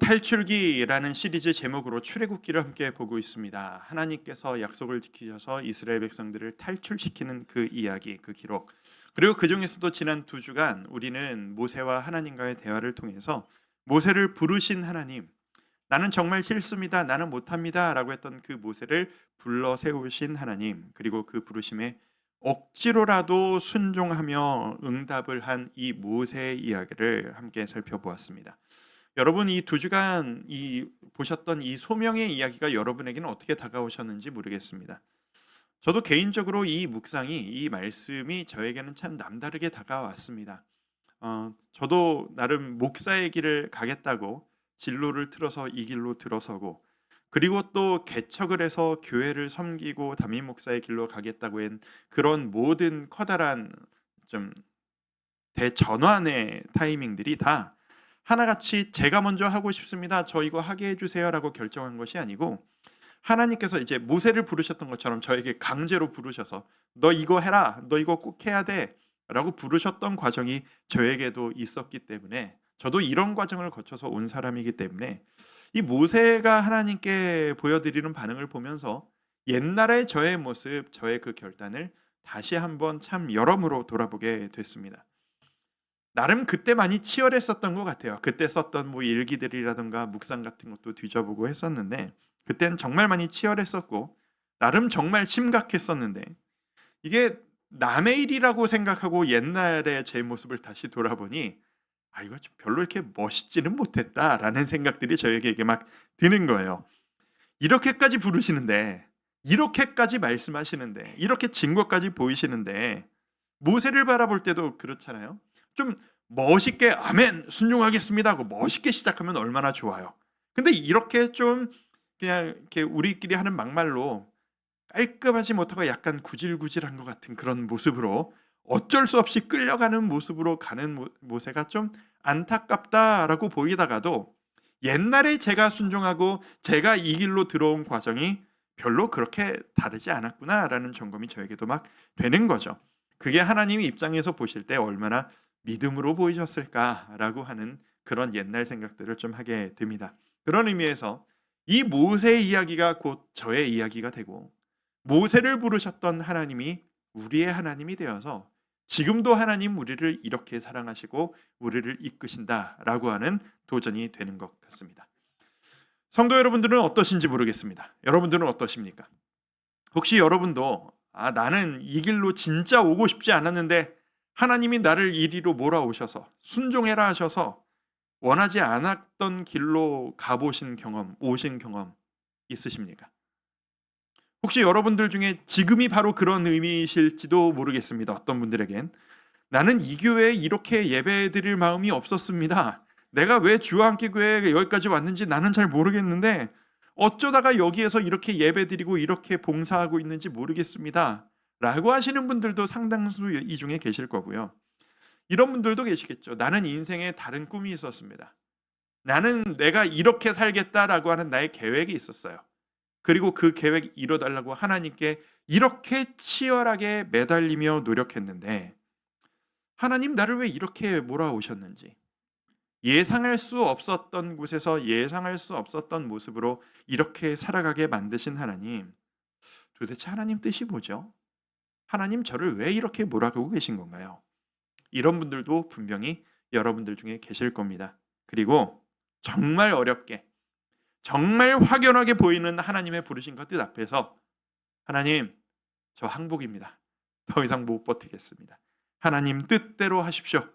탈출기라는 시리즈 제목으로 출애굽기를 함께 보고 있습니다. 하나님께서 약속을 지키셔서 이스라엘 백성들을 탈출시키는 그 이야기, 그 기록. 그리고 그 중에서도 지난 2주간 우리는 모세와 하나님과의 대화를 통해서 모세를 부르신 하나님, 나는 정말 싫습니다. 나는 못합니다. 라고 했던 그 모세를 불러 세우신 하나님, 그리고 그 부르심에 억지로라도 순종하며 응답을 한 이 모세의 이야기를 함께 살펴보았습니다. 여러분, 이 2주간 보셨던 이 소명의 이야기가 여러분에게는 어떻게 다가오셨는지 모르겠습니다. 저도 개인적으로 이 묵상이, 이 말씀이 저에게는 참 남다르게 다가왔습니다. 저도 나름 목사의 길을 가겠다고 진로를 틀어서 이 길로 들어서고, 그리고 또 개척을 해서 교회를 섬기고 담임 목사의 길로 가겠다고 한 그런 모든 커다란 좀 대전환의 타이밍들이 다 하나같이 제가 먼저 하고 싶습니다, 저 이거 하게 해주세요 라고 결정한 것이 아니고, 하나님께서 이제 모세를 부르셨던 것처럼 저에게 강제로 부르셔서 너 이거 해라, 너 이거 꼭 해야 돼 라고 부르셨던 과정이 저에게도 있었기 때문에, 저도 이런 과정을 거쳐서 온 사람이기 때문에 이 모세가 하나님께 보여드리는 반응을 보면서 옛날의 저의 모습, 저의 그 결단을 다시 한번 참 여러모로 돌아보게 됐습니다. 나름 그때 많이 치열했었던 것 같아요. 그때 썼던 뭐 일기들이라든가 묵상 같은 것도 뒤져보고 했었는데, 그때는 정말 많이 치열했었고 나름 정말 심각했었는데, 이게 남의 일이라고 생각하고 옛날의 제 모습을 다시 돌아보니 이거 좀 별로 이렇게 멋있지는 못했다라는 생각들이 저에게 이게 막 드는 거예요. 이렇게까지 부르시는데, 이렇게까지 말씀하시는데, 이렇게 증거까지 보이시는데, 모세를 바라볼 때도 그렇잖아요. 좀 멋있게 아멘 순종하겠습니다 하고 멋있게 시작하면 얼마나 좋아요. 근데 이렇게 좀 그냥 이렇게 우리끼리 하는 막말로 깔끔하지 못하고 약간 구질구질한 것 같은 그런 모습으로 어쩔 수 없이 끌려가는 모습으로 가는 모세가 좀 안타깝다라고 보이다가도, 옛날에 제가 순종하고 제가 이 길로 들어온 과정이 별로 그렇게 다르지 않았구나라는 점검이 저에게도 막 되는 거죠. 그게 하나님의 입장에서 보실 때 얼마나 믿음으로 보이셨을까라고 하는 그런 옛날 생각들을 좀 하게 됩니다. 그런 의미에서 이 모세의 이야기가 곧 저의 이야기가 되고, 모세를 부르셨던 하나님이 우리의 하나님이 되어서 지금도 하나님 우리를 이렇게 사랑하시고 우리를 이끄신다라고 하는 도전이 되는 것 같습니다. 성도 여러분들은 어떠신지 모르겠습니다. 여러분들은 어떠십니까? 혹시 여러분도 나는 이 길로 진짜 오고 싶지 않았는데 하나님이 나를 이리로 몰아오셔서 순종해라 하셔서 원하지 않았던 길로 가보신 경험, 오신 경험 있으십니까? 혹시 여러분들 중에 지금이 바로 그런 의미이실지도 모르겠습니다. 어떤 분들에겐 나는 이 교회에 이렇게 예배 드릴 마음이 없었습니다. 내가 왜 주와 함께 교회에 여기까지 왔는지 나는 잘 모르겠는데 어쩌다가 여기에서 이렇게 예배 드리고 이렇게 봉사하고 있는지 모르겠습니다 라고 하시는 분들도 상당수 이 중에 계실 거고요. 이런 분들도 계시겠죠. 나는 인생에 다른 꿈이 있었습니다. 나는 내가 이렇게 살겠다라고 하는 나의 계획이 있었어요. 그리고 그 계획 이뤄달라고 하나님께 이렇게 치열하게 매달리며 노력했는데 하나님 나를 왜 이렇게 몰아오셨는지, 예상할 수 없었던 곳에서 예상할 수 없었던 모습으로 이렇게 살아가게 만드신 하나님, 도대체 하나님 뜻이 뭐죠? 하나님 저를 왜 이렇게 몰아가고 계신 건가요? 이런 분들도 분명히 여러분들 중에 계실 겁니다. 그리고 정말 어렵게, 정말 확연하게 보이는 하나님의 부르신 것 뜻 앞에서 하나님 저 항복입니다. 더 이상 못 버티겠습니다. 하나님 뜻대로 하십시오.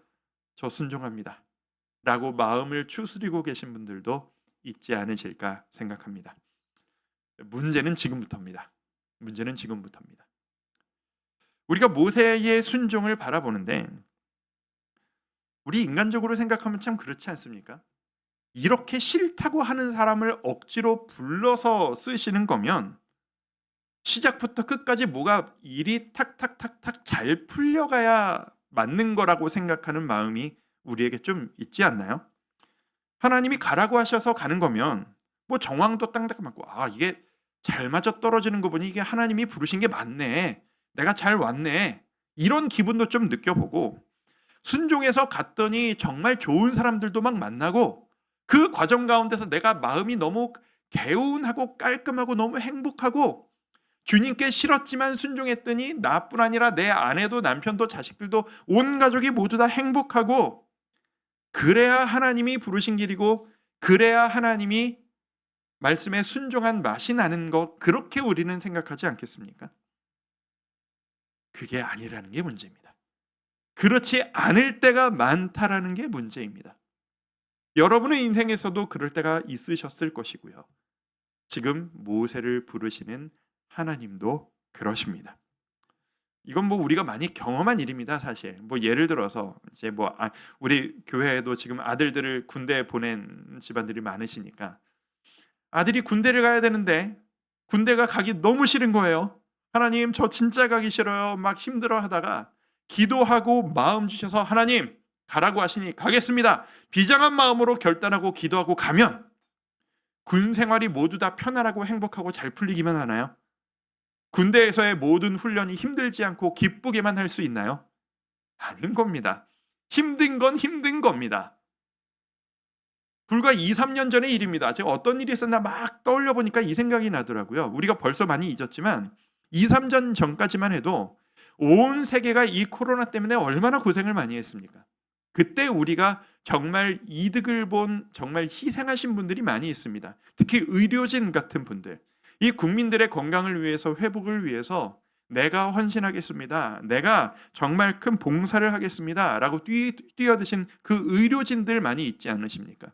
저 순종합니다. 라고 마음을 추스리고 계신 분들도 있지 않으실까 생각합니다. 문제는 지금부터입니다. 문제는 지금부터입니다. 우리가 모세의 순종을 바라보는데 우리 인간적으로 생각하면 참 그렇지 않습니까? 이렇게 싫다고 하는 사람을 억지로 불러서 쓰시는 거면 시작부터 끝까지 뭐가 일이 탁탁탁탁 잘 풀려가야 맞는 거라고 생각하는 마음이 우리에게 좀 있지 않나요? 하나님이 가라고 하셔서 가는 거면 뭐 정황도 땅땅 맞고 이게 잘 맞아떨어지는 거 보니 이게 하나님이 부르신 게 맞네, 내가 잘 왔네, 이런 기분도 좀 느껴보고, 순종해서 갔더니 정말 좋은 사람들도 막 만나고 그 과정 가운데서 내가 마음이 너무 개운하고 깔끔하고 너무 행복하고 주님께 싫었지만 순종했더니 나뿐 아니라 내 아내도 남편도 자식들도 온 가족이 모두 다 행복하고, 그래야 하나님이 부르신 길이고 그래야 하나님이 말씀에 순종한 맛이 나는 것, 그렇게 우리는 생각하지 않겠습니까? 그게 아니라는 게 문제입니다. 그렇지 않을 때가 많다라는 게 문제입니다. 여러분의 인생에서도 그럴 때가 있으셨을 것이고요. 지금 모세를 부르시는 하나님도 그러십니다. 이건 뭐 우리가 많이 경험한 일입니다, 사실. 뭐 예를 들어서 이제 우리 교회에도 지금 아들들을 군대에 보낸 집안들이 많으시니까 아들이 군대를 가야 되는데 군대가 가기 너무 싫은 거예요. 하나님, 저 진짜 가기 싫어요. 막 힘들어 하다가 기도하고 마음 주셔서 하나님 가라고 하시니 가겠습니다. 비장한 마음으로 결단하고 기도하고 가면 군 생활이 모두 다 편안하고 행복하고 잘 풀리기만 하나요? 군대에서의 모든 훈련이 힘들지 않고 기쁘게만 할 수 있나요? 아닌 겁니다. 힘든 건 힘든 겁니다. 불과 2, 3년 전의 일입니다. 제가 어떤 일이 있었나 막 떠올려 보니까 이 생각이 나더라고요. 우리가 벌써 많이 잊었지만 2, 3년 전까지만 해도 온 세계가 이 코로나 때문에 얼마나 고생을 많이 했습니까? 그때 우리가 정말 이득을 본, 정말 희생하신 분들이 많이 있습니다. 특히 의료진 같은 분들. 이 국민들의 건강을 위해서, 회복을 위해서 내가 헌신하겠습니다. 내가 정말 큰 봉사를 하겠습니다. 라고 뛰어드신 그 의료진들 많이 있지 않으십니까?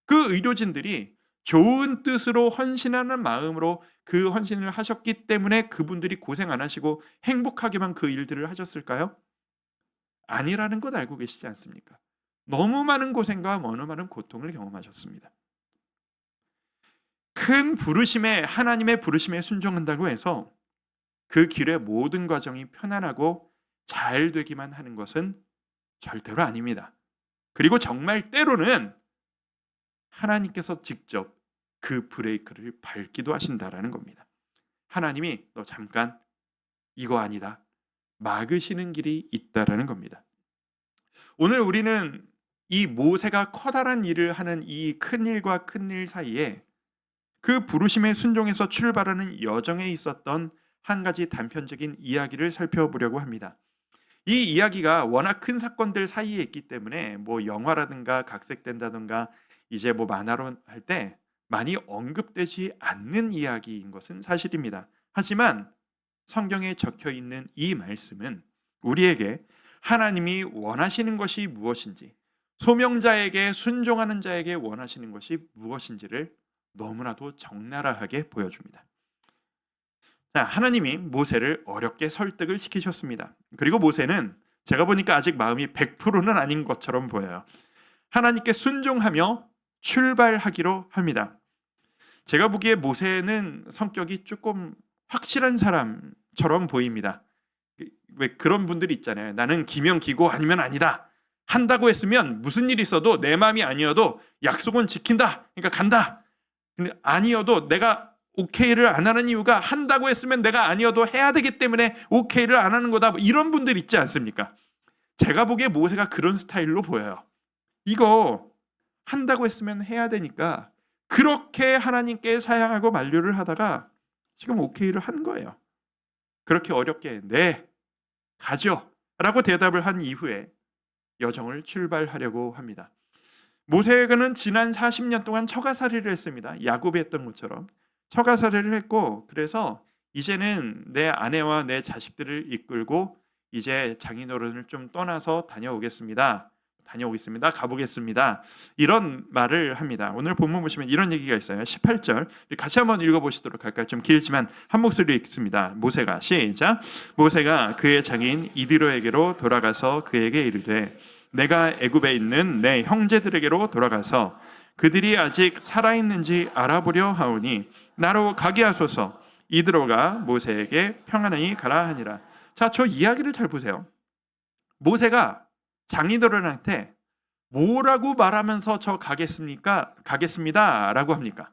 그 의료진들이 좋은 뜻으로 헌신하는 마음으로 그 헌신을 하셨기 때문에 그분들이 고생 안 하시고 행복하게만 그 일들을 하셨을까요? 아니라는 것 알고 계시지 않습니까? 너무 많은 고생과 너무 많은 고통을 경험하셨습니다. 큰 부르심에, 하나님의 부르심에 순종한다고 해서 그 길의 모든 과정이 편안하고 잘 되기만 하는 것은 절대로 아닙니다. 그리고 정말 때로는 하나님께서 직접 그 브레이크를 밟기도 하신다라는 겁니다. 하나님이 너 잠깐 이거 아니다, 막으시는 길이 있다라는 겁니다. 오늘 우리는 이 모세가 커다란 일을 하는 이 큰 일과 큰 일 사이에 그 부르심에 순종해서 출발하는 여정에 있었던 한 가지 단편적인 이야기를 살펴보려고 합니다. 이 이야기가 워낙 큰 사건들 사이에 있기 때문에 뭐 영화라든가 각색된다든가 이제 뭐 만화로 할 때 많이 언급되지 않는 이야기인 것은 사실입니다. 하지만 성경에 적혀 있는 이 말씀은 우리에게 하나님이 원하시는 것이 무엇인지, 소명자에게 순종하는 자에게 원하시는 것이 무엇인지를 너무나도 적나라하게 보여줍니다. 자, 하나님이 모세를 어렵게 설득을 시키셨습니다. 그리고 모세는 제가 보니까 아직 마음이 100%는 아닌 것처럼 보여요. 하나님께 순종하며 출발하기로 합니다. 제가 보기에 모세는 성격이 조금 확실한 사람처럼 보입니다. 왜 그런 분들이 있잖아요. 나는 기면 기고 아니면 아니다. 한다고 했으면 무슨 일이 있어도 내 마음이 아니어도 약속은 지킨다. 그러니까 간다. 근데 아니어도 내가 오케이를 안 하는 이유가 한다고 했으면 내가 아니어도 해야 되기 때문에 오케이를 안 하는 거다. 이런 분들 있지 않습니까? 제가 보기에 모세가 그런 스타일로 보여요. 이거 한다고 했으면 해야 되니까 그렇게 하나님께 사양하고 만류를 하다가 지금 오케이를 한 거예요. 그렇게 어렵게 네, 가죠 라고 대답을 한 이후에 여정을 출발하려고 합니다. 모세는 지난 40년 동안 처가살이를 했습니다. 야곱이 했던 것처럼 처가살이를 했고, 그래서 이제는 내 아내와 내 자식들을 이끌고 이제 장인어른을 좀 떠나서 가보겠습니다. 이런 말을 합니다. 오늘 본문 보시면 이런 얘기가 있어요. 18절 같이 한번 읽어보시도록 할까요? 좀 길지만 한 목소리로 읽습니다. 모세가 시작. 모세가 그의 장인 이드로에게로 돌아가서 그에게 이르되 내가 애굽에 있는 내 형제들에게로 돌아가서 그들이 아직 살아있는지 알아보려 하오니 나로 가게 하소서. 이드로가 모세에게 평안히 가라 하니라. 자, 저 이야기를 잘 보세요. 모세가 장인어른한테 뭐라고 말하면서 저 가겠습니다 라고 합니까?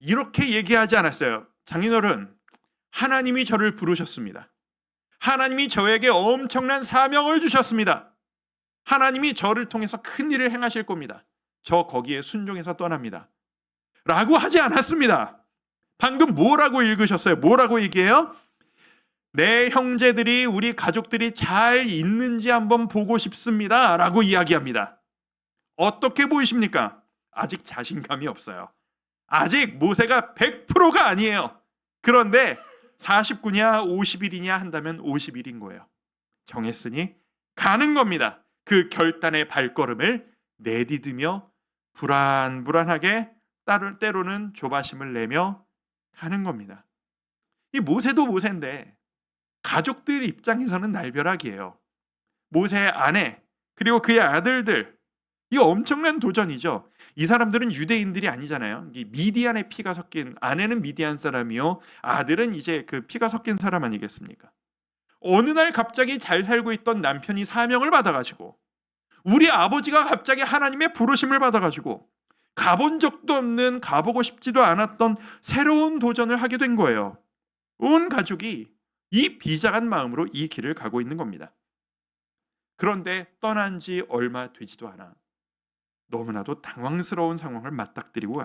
이렇게 얘기하지 않았어요. 장인어른, 하나님이 저를 부르셨습니다. 하나님이 저에게 엄청난 사명을 주셨습니다. 하나님이 저를 통해서 큰 일을 행하실 겁니다. 저 거기에 순종해서 떠납니다. 라고 하지 않았습니다. 방금 뭐라고 읽으셨어요? 뭐라고 얘기해요? 내 형제들이, 우리 가족들이 잘 있는지 한번 보고 싶습니다. 라고 이야기합니다. 어떻게 보이십니까? 아직 자신감이 없어요. 아직 모세가 100%가 아니에요. 그런데 49냐 50일이냐 한다면 50일인 거예요. 정했으니 가는 겁니다. 그 결단의 발걸음을 내디디며 불안불안하게 때로는 조바심을 내며 가는 겁니다. 이 모세도 모세인데 가족들 입장에서는 날벼락이에요. 모세의 아내 그리고 그의 아들들, 이 엄청난 도전이죠. 이 사람들은 유대인들이 아니잖아요. 미디안의 피가 섞인, 아내는 미디안 사람이요, 아들은 이제 그 피가 섞인 사람 아니겠습니까? 어느 날 갑자기 잘 살고 있던 남편이 사명을 받아가지고, 우리 아버지가 갑자기 하나님의 부르심을 받아가지고 가본 적도 없는, 가보고 싶지도 않았던 새로운 도전을 하게 된 거예요. 온 가족이 이 비장한 마음으로 이 길을 가고 있는 겁니다. 그런데 떠난 지 얼마 되지도 않아 너무나도 당황스러운 상황을 맞닥뜨리고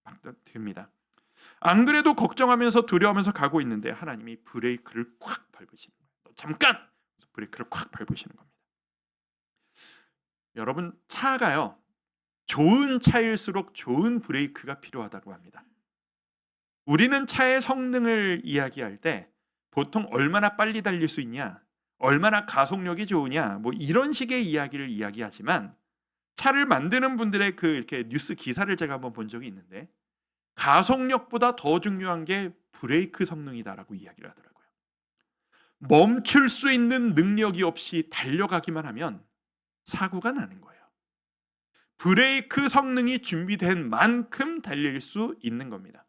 맞닥뜨립니다. 안 그래도 걱정하면서 두려워하면서 가고 있는데 하나님이 브레이크를 콱 밟으시는 거예요. 잠깐! 브레이크를 콱 밟으시는 겁니다. 여러분, 차가요, 좋은 차일수록 좋은 브레이크가 필요하다고 합니다. 우리는 차의 성능을 이야기할 때 보통 얼마나 빨리 달릴 수 있냐, 얼마나 가속력이 좋으냐, 뭐 이런 식의 이야기를 이야기하지만, 차를 만드는 분들의 이렇게 뉴스 기사를 제가 한번 본 적이 있는데, 가속력보다 더 중요한 게 브레이크 성능이다라고 이야기를 하더라고요. 멈출 수 있는 능력이 없이 달려가기만 하면 사고가 나는 거예요. 브레이크 성능이 준비된 만큼 달릴 수 있는 겁니다.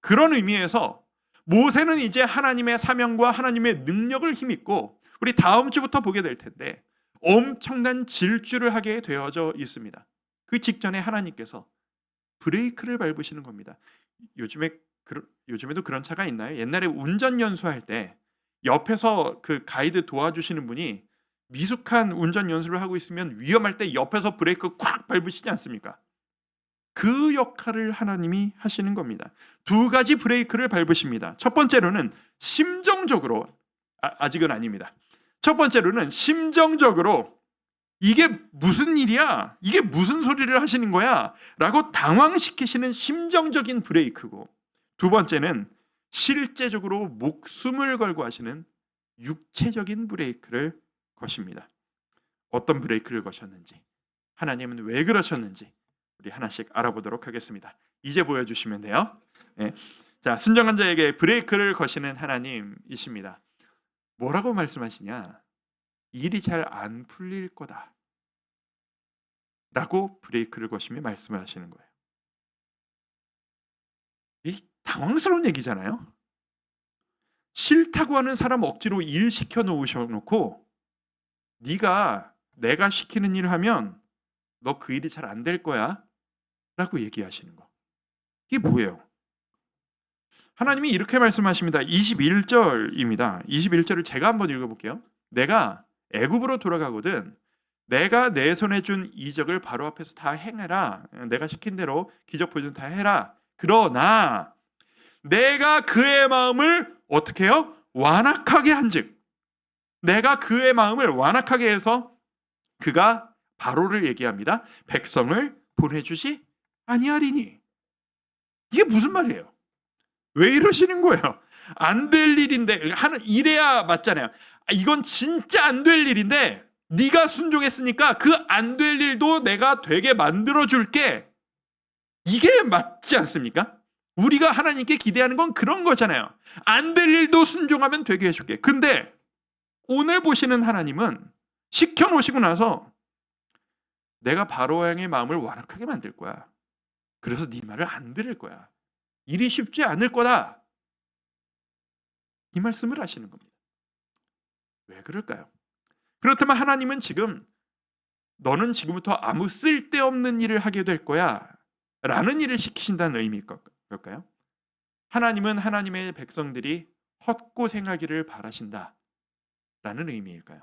그런 의미에서 모세는 이제 하나님의 사명과 하나님의 능력을 힘입고, 우리 다음 주부터 보게 될 텐데, 엄청난 질주를 하게 되어져 있습니다. 그 직전에 하나님께서 브레이크를 밟으시는 겁니다. 요즘에도 그런 차가 있나요? 옛날에 운전 연수할 때 옆에서 그 가이드 도와주시는 분이 미숙한 운전 연수를 하고 있으면 위험할 때 옆에서 브레이크 콱 밟으시지 않습니까? 그 역할을 하나님이 하시는 겁니다. 두 가지 브레이크를 밟으십니다. 첫 번째로는 심정적으로, 아직은 아닙니다. 첫 번째로는 심정적으로 이게 무슨 일이야? 이게 무슨 소리를 하시는 거야? 라고 당황시키시는 심정적인 브레이크고, 두 번째는 실제적으로 목숨을 걸고 하시는 육체적인 브레이크를 거십니다. 어떤 브레이크를 거셨는지, 하나님은 왜 그러셨는지 우리 하나씩 알아보도록 하겠습니다. 이제 보여주시면 돼요. 네. 자, 순정한 자에게 브레이크를 거시는 하나님이십니다. 뭐라고 말씀하시냐? 일이 잘 안 풀릴 거다 라고 브레이크를 거시며 말씀을 하시는 거예요. 이 당황스러운 얘기잖아요. 싫다고 하는 사람 억지로 일 시켜 놓으셔놓고, 네가 내가 시키는 일을 하면 너 그 일이 잘 안 될 거야 라고 얘기하시는 거. 이게 뭐예요? 하나님이 이렇게 말씀하십니다. 21절입니다. 21절을 제가 한번 읽어볼게요. 내가 애굽으로 돌아가거든 내가 내 손에 준 이적을 바로 앞에서 다 행해라. 내가 시킨 대로 기적 표준 다 해라. 그러나 내가 그의 마음을 어떻게 해요? 완악하게 한즉, 내가 그의 마음을 완악하게 해서 그가 바로를 얘기합니다. 백성을 보내주지 아니하리니. 이게 무슨 말이에요? 왜 이러시는 거예요? 안 될 일인데, 이래야 맞잖아요. 이건 진짜 안 될 일인데 네가 순종했으니까 그 안 될 일도 내가 되게 만들어 줄게. 이게 맞지 않습니까? 우리가 하나님께 기대하는 건 그런 거잖아요. 안 될 일도 순종하면 되게 해줄게. 근데 오늘 보시는 하나님은 시켜놓으시고 나서 내가 바로 왕의 마음을 완악하게 만들 거야. 그래서 네 말을 안 들을 거야. 일이 쉽지 않을 거다. 이 말씀을 하시는 겁니다. 왜 그럴까요? 그렇다면 하나님은 지금 너는 지금부터 아무 쓸데없는 일을 하게 될 거야 라는 일을 시키신다는 의미일까요? 하나님은 하나님의 백성들이 헛고생하기를 바라신다 라는 의미일까요?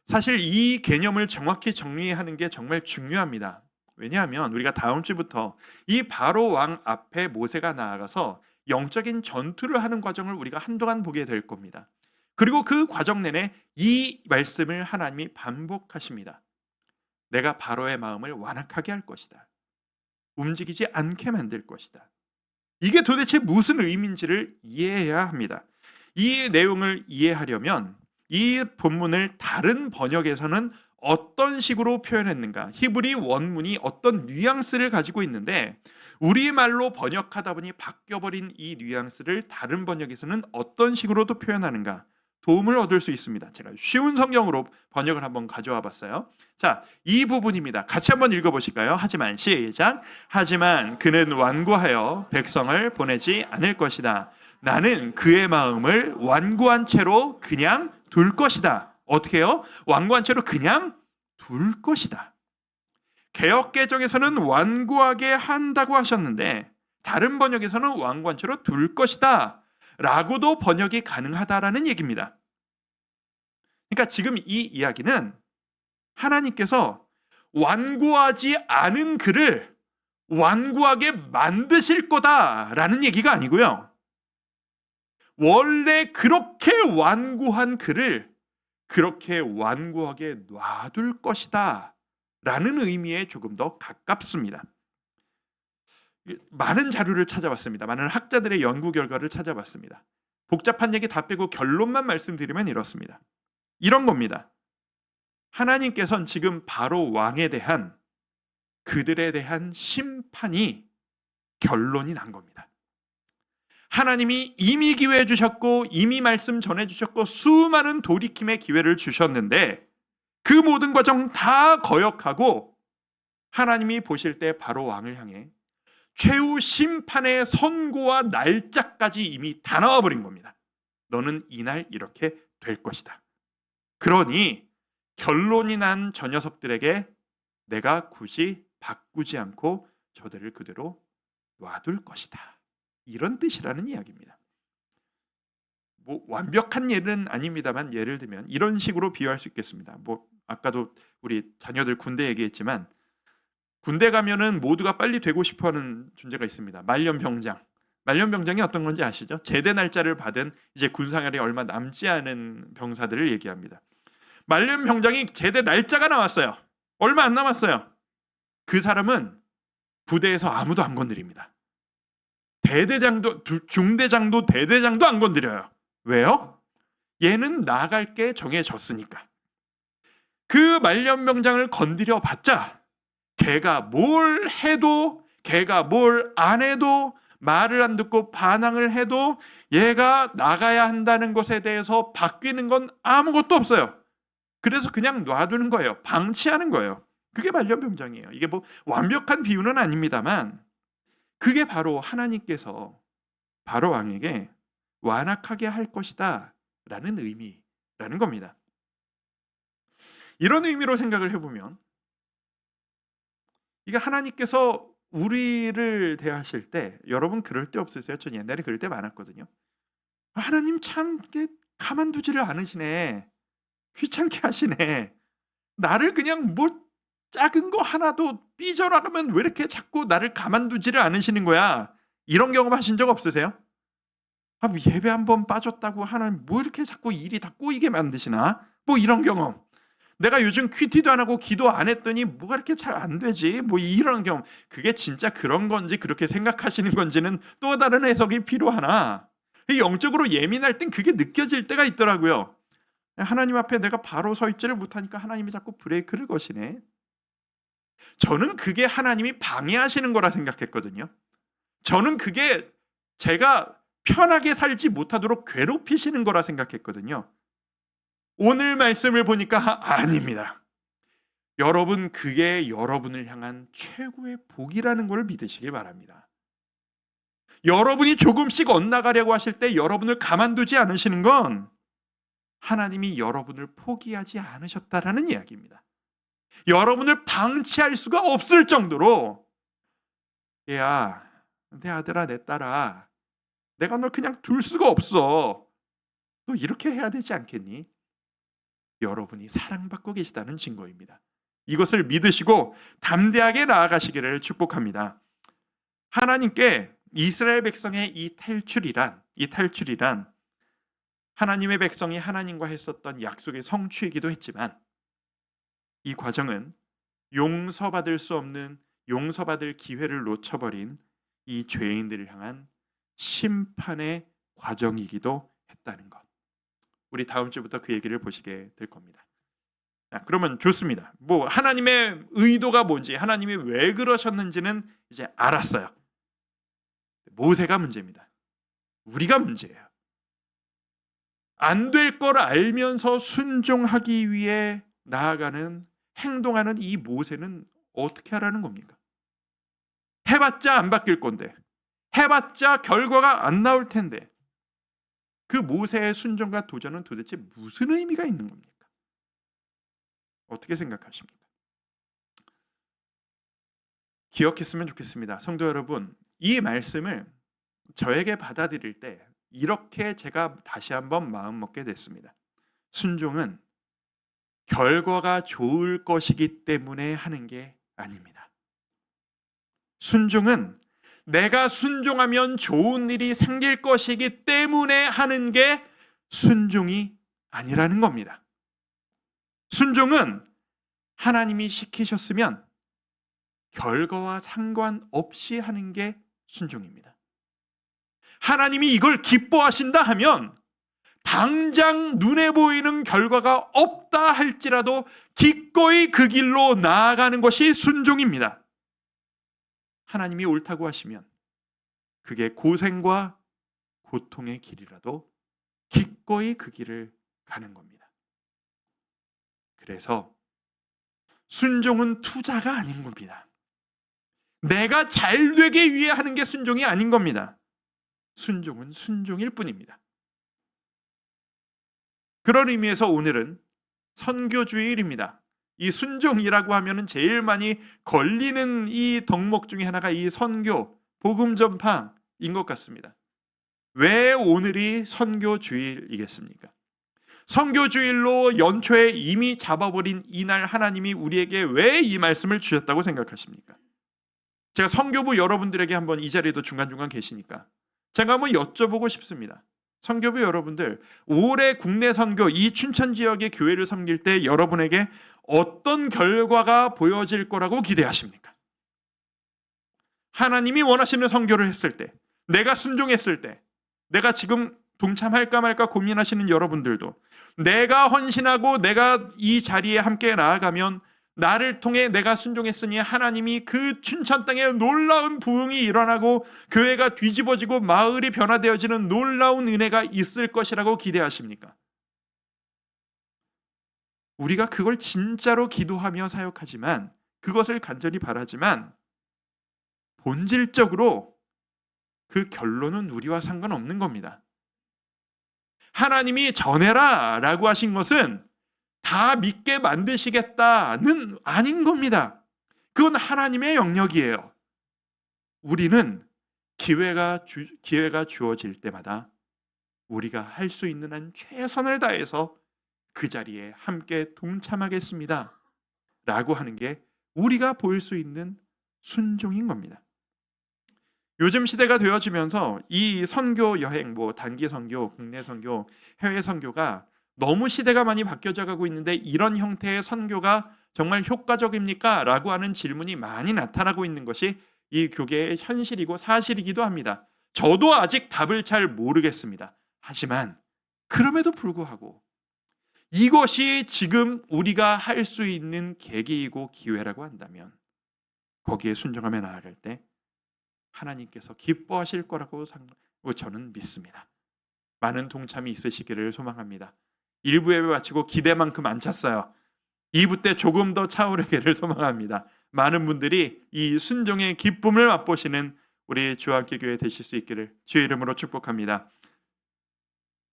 사실 이 개념을 정확히 정리하는 게 정말 중요합니다. 왜냐하면 우리가 다음 주부터 이 바로 왕 앞에 모세가 나아가서 영적인 전투를 하는 과정을 우리가 한동안 보게 될 겁니다. 그리고 그 과정 내내 이 말씀을 하나님이 반복하십니다. 내가 바로의 마음을 완악하게 할 것이다. 움직이지 않게 만들 것이다. 이게 도대체 무슨 의미인지를 이해해야 합니다. 이 내용을 이해하려면 이 본문을 다른 번역에서는 어떤 식으로 표현했는가, 히브리 원문이 어떤 뉘앙스를 가지고 있는데 우리말로 번역하다 보니 바뀌어버린 이 뉘앙스를 다른 번역에서는 어떤 식으로도 표현하는가 도움을 얻을 수 있습니다. 제가 쉬운 성경으로 번역을 한번 가져와 봤어요. 자, 이 부분입니다. 같이 한번 읽어보실까요? 하지만 시작. 하지만 그는 완고하여 백성을 보내지 않을 것이다. 나는 그의 마음을 완고한 채로 그냥 둘 것이다. 어떻게 해요? 완고한 채로 그냥 둘 것이다. 개역개정에서는 완고하게 한다고 하셨는데 다른 번역에서는 완고한 채로 둘 것이다 라고도 번역이 가능하다라는 얘기입니다. 그러니까 지금 이 이야기는 하나님께서 완고하지 않은 그를 완고하게 만드실 거다라는 얘기가 아니고요. 원래 그렇게 완고한 그를 그렇게 완고하게 놔둘 것이다 라는 의미에 조금 더 가깝습니다. 많은 자료를 찾아봤습니다. 많은 학자들의 연구 결과를 찾아봤습니다. 복잡한 얘기 다 빼고 결론만 말씀드리면 이렇습니다. 이런 겁니다. 하나님께서는 지금 바로 왕에 대한 그들에 대한 심판이 결론이 난 겁니다. 하나님이 이미 기회 주셨고 이미 말씀 전해주셨고 수많은 돌이킴의 기회를 주셨는데 그 모든 과정 다 거역하고 하나님이 보실 때 바로 왕을 향해 최후 심판의 선고와 날짜까지 이미 다 나와버린 겁니다. 너는 이날 이렇게 될 것이다. 그러니 결론이 난 저 녀석들에게 내가 굳이 바꾸지 않고 저들을 그대로 놔둘 것이다. 이런 뜻이라는 이야기입니다. 뭐 완벽한 예는 아닙니다만 예를 들면 이런 식으로 비유할 수 있겠습니다. 뭐 아까도 우리 자녀들 군대 얘기했지만 군대 가면은 모두가 빨리 되고 싶어하는 존재가 있습니다. 말년병장. 말년병장이 어떤 건지 아시죠? 제대 날짜를 받은 이제 군생활이 얼마 남지 않은 병사들을 얘기합니다. 말년병장이 제대 날짜가 나왔어요. 얼마 안 남았어요. 그 사람은 부대에서 아무도 안 건드립니다. 대대장도, 중대장도 대대장도 안 건드려요. 왜요? 얘는 나갈 게 정해졌으니까. 그 말년병장을 건드려 봤자 걔가 뭘 해도, 걔가 뭘 안 해도, 말을 안 듣고 반항을 해도 얘가 나가야 한다는 것에 대해서 바뀌는 건 아무것도 없어요. 그래서 그냥 놔두는 거예요. 방치하는 거예요. 그게 말년병장이에요. 이게 뭐 완벽한 비유는 아닙니다만 그게 바로 하나님께서 바로 왕에게 완악하게 할 것이다 라는 의미라는 겁니다. 이런 의미로 생각을 해보면 이게 하나님께서 우리를 대하실 때 여러분 그럴 때 없으세요? 전 옛날에 그럴 때 많았거든요. 하나님 참 가만두지를 않으시네. 귀찮게 하시네. 나를 그냥 뭐 작은 거 하나도 삐져나가면 왜 이렇게 자꾸 나를 가만두지를 않으시는 거야. 이런 경험 하신 적 없으세요? 뭐 예배 한번 빠졌다고 하나님 뭐 이렇게 자꾸 일이 다 꼬이게 만드시나? 뭐 이런 경험. 내가 요즘 큐티도 안 하고 기도 안 했더니 뭐가 이렇게 잘 안 되지? 뭐 이런 경험. 그게 진짜 그런 건지 그렇게 생각하시는 건지는 또 다른 해석이 필요하나. 영적으로 예민할 땐 그게 느껴질 때가 있더라고요. 하나님 앞에 내가 바로 서 있지를 못하니까 하나님이 자꾸 브레이크를 거시네. 저는 그게 하나님이 방해하시는 거라 생각했거든요. 저는 그게 제가 편하게 살지 못하도록 괴롭히시는 거라 생각했거든요. 오늘 말씀을 보니까 아닙니다. 여러분 그게 여러분을 향한 최고의 복이라는 걸 믿으시길 바랍니다. 여러분이 조금씩 엇나가려고 하실 때 여러분을 가만두지 않으시는 건 하나님이 여러분을 포기하지 않으셨다라는 이야기입니다. 여러분을 방치할 수가 없을 정도로 얘야, 내 아들아, 내 딸아, 내가 널 그냥 둘 수가 없어. 너 이렇게 해야 되지 않겠니? 여러분이 사랑받고 계시다는 증거입니다. 이것을 믿으시고 담대하게 나아가시기를 축복합니다. 하나님께 이스라엘 백성의 이 탈출이란 하나님의 백성이 하나님과 했었던 약속의 성취이기도 했지만, 이 과정은 용서받을 수 없는, 용서받을 기회를 놓쳐버린 이 죄인들을 향한 심판의 과정이기도 했다는 것. 우리 다음 주부터 그 얘기를 보시게 될 겁니다. 자, 그러면 좋습니다. 하나님의 의도가 뭔지, 하나님이 왜 그러셨는지는 이제 알았어요. 모세가 문제입니다. 우리가 문제예요. 안 될 걸 알면서 순종하기 위해 나아가는, 행동하는 이 모세는 어떻게 하라는 겁니까? 해봤자 안 바뀔 건데, 해봤자 결과가 안 나올 텐데, 그 모세의 순종과 도전은 도대체 무슨 의미가 있는 겁니까? 어떻게 생각하십니까? 기억했으면 좋겠습니다. 성도 여러분, 이 말씀을 저에게 받아들일 때 이렇게 제가 다시 한번 마음 먹게 됐습니다. 순종은 결과가 좋을 것이기 때문에 하는 게 아닙니다. 순종은 내가 순종하면 좋은 일이 생길 것이기 때문에 하는 게 순종이 아니라는 겁니다. 순종은 하나님이 시키셨으면 결과와 상관없이 하는 게 순종입니다. 하나님이 이걸 기뻐하신다 하면 당장 눈에 보이는 결과가 없다 할지라도 기꺼이 그 길로 나아가는 것이 순종입니다. 하나님이 옳다고 하시면 그게 고생과 고통의 길이라도 기꺼이 그 길을 가는 겁니다. 그래서 순종은 투자가 아닌 겁니다. 내가 잘 되기 위해 하는 게 순종이 아닌 겁니다. 순종은 순종일 뿐입니다. 그런 의미에서 오늘은 선교주일입니다. 이 순종이라고 하면은 제일 많이 걸리는 이 덕목 중에 하나가 이 선교, 복음 전파인 것 같습니다. 왜 오늘이 선교주일이겠습니까? 선교주일로 연초에 이미 잡아버린 이날 하나님이 우리에게 왜 이 말씀을 주셨다고 생각하십니까? 제가 선교부 여러분들에게 한번, 이 자리에도 중간중간 계시니까 제가 한번 여쭤보고 싶습니다. 선교부 여러분들, 올해 국내 선교, 이 춘천 지역의 교회를 섬길 때 여러분에게 어떤 결과가 보여질 거라고 기대하십니까? 하나님이 원하시는 선교를 했을 때, 내가 순종했을 때, 내가 지금 동참할까 말까 고민하시는 여러분들도 내가 헌신하고 내가 이 자리에 함께 나아가면 나를 통해 내가 순종했으니 하나님이 그 춘천 땅에 놀라운 부흥이 일어나고 교회가 뒤집어지고 마을이 변화되어지는 놀라운 은혜가 있을 것이라고 기대하십니까? 우리가 그걸 진짜로 기도하며 사역하지만, 그것을 간절히 바라지만 본질적으로 그 결론은 우리와 상관없는 겁니다. 하나님이 전해라 라고 하신 것은 다 믿게 만드시겠다는 아닌 겁니다. 그건 하나님의 영역이에요. 우리는 기회가 주어질 때마다 우리가 할 수 있는 한 최선을 다해서 그 자리에 함께 동참하겠습니다 라고 하는 게 우리가 보일 수 있는 순종인 겁니다. 요즘 시대가 되어지면서 이 선교 여행, 단기 선교, 국내 선교, 해외 선교가 너무 시대가 많이 바뀌어져 가고 있는데, 이런 형태의 선교가 정말 효과적입니까? 라고 하는 질문이 많이 나타나고 있는 것이 이 교계의 현실이고 사실이기도 합니다. 저도 아직 답을 잘 모르겠습니다. 하지만 그럼에도 불구하고 이것이 지금 우리가 할 수 있는 계기이고 기회라고 한다면 거기에 순종하며 나아갈 때 하나님께서 기뻐하실 거라고 저는 믿습니다. 많은 동참이 있으시기를 소망합니다. 1부 예배 마치고 기대만큼 안 찼어요. 2부 때 조금 더 차오르기를 소망합니다. 많은 분들이 이 순종의 기쁨을 맛보시는 우리 주한교회 되실 수 있기를 주의 이름으로 축복합니다.